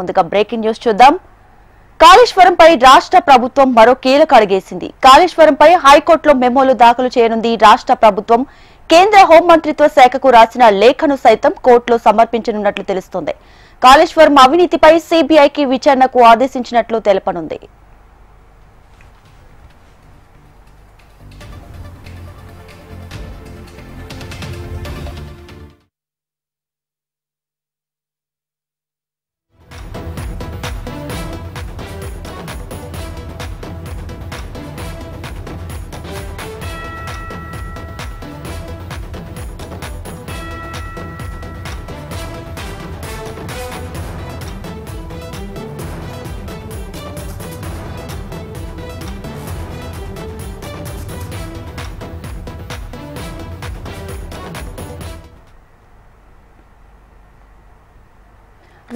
ముందుగా breaking news చూద్దాం. కాళేశ్వరంపై రాష్ట్ర ప్రభుత్వం మరో కీలక అడుగేసింది. కాళేశ్వరంపై హైకోర్టులో మెమోలు దాఖలు చేయనుంది రాష్ట్ర ప్రభుత్వం. కేంద్ర హోంమంత్రిత్వ శాఖకు రాసిన లేఖను సైతం కోర్టులో సమర్పించనున్నట్లు తెలుస్తోంది. కాళేశ్వరం అవినీతిపై సిబిఐకి విచారణకు ఆదేశించినట్లు తెలపనుంది.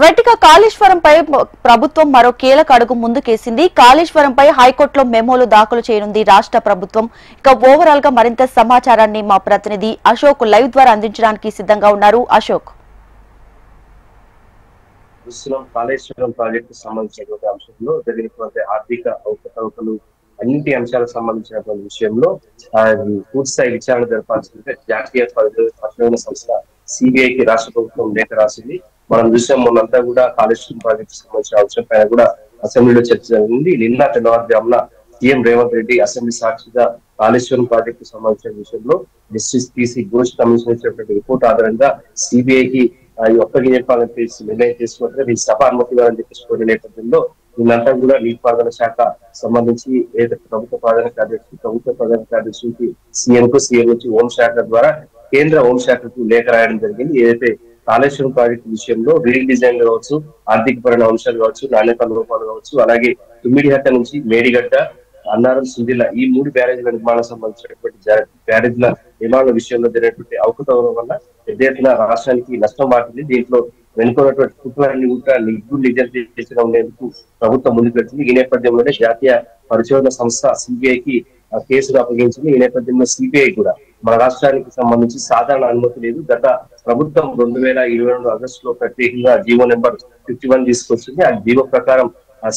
రైట్గా కాళేశ్వరంపై ప్రభుత్వం మరో కీలక అడుగు ముందుకేసింది. కాళేశ్వరంపై హైకోర్టులో మెమోలు దాఖలు చేయనుంది రాష్ట్ర ప్రభుత్వం. ఇక ఓవరాల్ గా మరింత సమాచారాన్ని మా ప్రతినిధి అశోక్ లైవ్ ద్వారా అందించడానికి సిద్ధంగా ఉన్నారు. అశోక్, కాళేశ్వరం ప్రాజెక్టు సంబంధించినటువంటి అంశంలో జరిగినటువంటి ఆర్థిక అవకతవకలు అన్నింటి అంశాలకు సంబంధించినటువంటి విషయంలో పూర్తిస్థాయి విచారణ జరపాల్సిందే జాతీయ పరిశోధన సంస్థ సిబిఐకి రాష్ట్ర ప్రభుత్వం లేఖ రాసింది. మనం చూసాం మొన్నంతా కూడా కాళేశ్వరం ప్రాజెక్టు సంబంధించిన అంశం పైన కూడా అసెంబ్లీలో చర్చ జరిగింది. నిన్న తెల్లవారుజామున సీఎం రేవంత్ రెడ్డి అసెంబ్లీ సాక్షిగా కాళేశ్వరం ప్రాజెక్టు సంబంధించిన విషయంలో జస్టిస్ పిసి ఘోష్ కమిషన్ ఇచ్చినటువంటి రిపోర్ట్ ఆధారంగా సిబిఐకి ఒక్కరికి చెప్పాలని నిర్ణయం తీసుకుంటే దీని సభ అనుమతి ఇవ్వాలని చెప్పేసి నేపథ్యంలో నిన్నంతా కూడా నీటిపారుదల శాఖ సంబంధించి ఏదైతే ప్రభుత్వ ప్రధాన కార్యదర్శికి సీఎం నుంచి హోంశాఖ ద్వారా కేంద్ర హోంశాఖకు లేఖ రాయడం జరిగింది. ఏదైతే కాళేశ్వరం ప్రాజెక్టు విషయంలో రీడిజైన్ కావచ్చు, ఆర్థిక పరమైన అంశాలు కావచ్చు, నాణ్యత లోపాలు కావచ్చు, అలాగే తుమ్మిడిహట్ట నుంచి మేడిగడ్డ, అన్నారం, సుందిల్ల ఈ 3 బ్యారేజ్ల నిర్మాణం సంబంధించినటువంటి బ్యారేజ్ల నిర్మాణ విషయంలో జరిగినటువంటి అవకతవకల వల్ల పెద్ద ఎత్తున రాష్ట్రానికి నష్టం వాటింది. దీంట్లో వెనుకున్నటువంటి కుట్రలన్నీ కూడా నిజం చేసిన ఉండేందుకు ప్రభుత్వం ముందుకు వచ్చింది. ఈ నేపథ్యంలోనే జాతీయ పరిశోధన సంస్థ సిబిఐకి కేసులు అప్పగించింది. ఈ నేపథ్యంలో సిబిఐ కూడా మన రాష్ట్రానికి సంబంధించి సాధారణ అనుమతి లేదు. గత ప్రభుత్వం 2022 ఆగస్టులో ప్రత్యేకంగా జీవో నెంబర్ 51 తీసుకొచ్చింది. ఆ జీవో ప్రకారం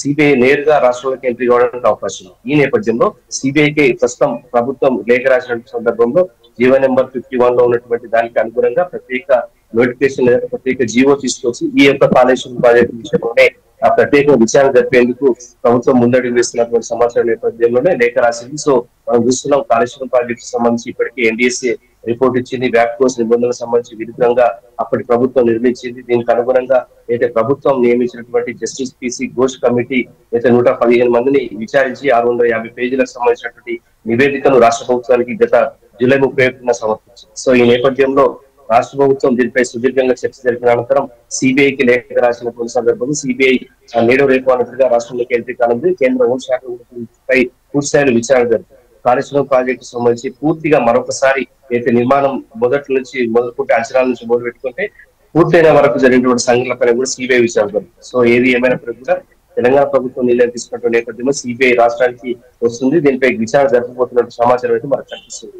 సిబిఐ నేరుగా రాష్ట్రంలోకి ఎంట్రీ కావడానికి అవకాశం ఉంది. ఈ నేపథ్యంలో సిబిఐకి ప్రస్తుతం ప్రభుత్వం లేఖ రాసిన సందర్భంలో జీవో నెంబర్ 51 లో ఉన్నటువంటి దానికి అనుగుణంగా ప్రత్యేక నోటిఫికేషన్ లేదా ప్రత్యేక జీవో తీసుకొచ్చి ఈ యొక్క కాళేశ్వరం ప్రాజెక్టు విషయంలోనే ప్రత్యేక విచారణ జరిపేందుకు ప్రభుత్వం ముందడుగు వేస్తున్నటువంటి సమాచారం నేపథ్యంలోనే లేఖ రాసింది. సో మనం చూస్తున్నాం కాళేశ్వరం ప్రాజెక్టు సంబంధించి ఇప్పటికీ ఎన్డీఎస్ఏ రిపోర్ట్ ఇచ్చింది. వ్యాప్కోస్ నిబంధనలకు సంబంధించి విరుద్ధంగా అప్పటి ప్రభుత్వం నిర్మించింది. దీనికి అనుగుణంగా అయితే ప్రభుత్వం నియమించినటువంటి జస్టిస్ పిసి ఘోష్ కమిటీ అయితే 115 మందిని విచారించి 650 పేజీలకు సంబంధించినటువంటి నివేదికను రాష్ట్ర ప్రభుత్వానికి గత జూలై 31న సమర్పించింది. సో ఈ నేపథ్యంలో రాష్ట్ర ప్రభుత్వం దీనిపై సుదీర్ఘంగా చర్చ జరిపిన అనంతరం సిబిఐకి లేఖ రాసినటువంటి సందర్భంలో సిబిఐ నేడు రేపు అన్నట్టుగా రాష్ట్రంలోకి ఎంట్రీ కానుంది. కేంద్ర హోంశాఖపై పూర్తిస్థాయిలో విచారణ జరుగుతుంది. కాళేశ్వరం ప్రాజెక్టు సంబంధించి పూర్తిగా మరొకసారి అయితే నిర్మాణం మొదటి నుంచి మొదలుకుంటే అంచనాల నుంచి మొదలు పెట్టుకుంటే పూర్తయిన వరకు జరిగినటువంటి సంఘటనలపైన కూడా సిబిఐ విచారణ జరుగుతుంది. సో ఏది ఏమైనప్పటికీ కూడా తెలంగాణ ప్రభుత్వం నిర్ణయం తీసుకున్నటువంటి నేపథ్యంలో సిబిఐ రాష్ట్రానికి వస్తుంది. దీనిపై విచారణ జరపబోతున్న సమాచారం అయితే మనకు కనిపిస్తుంది.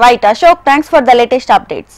Right Ashok, thanks for the latest updates.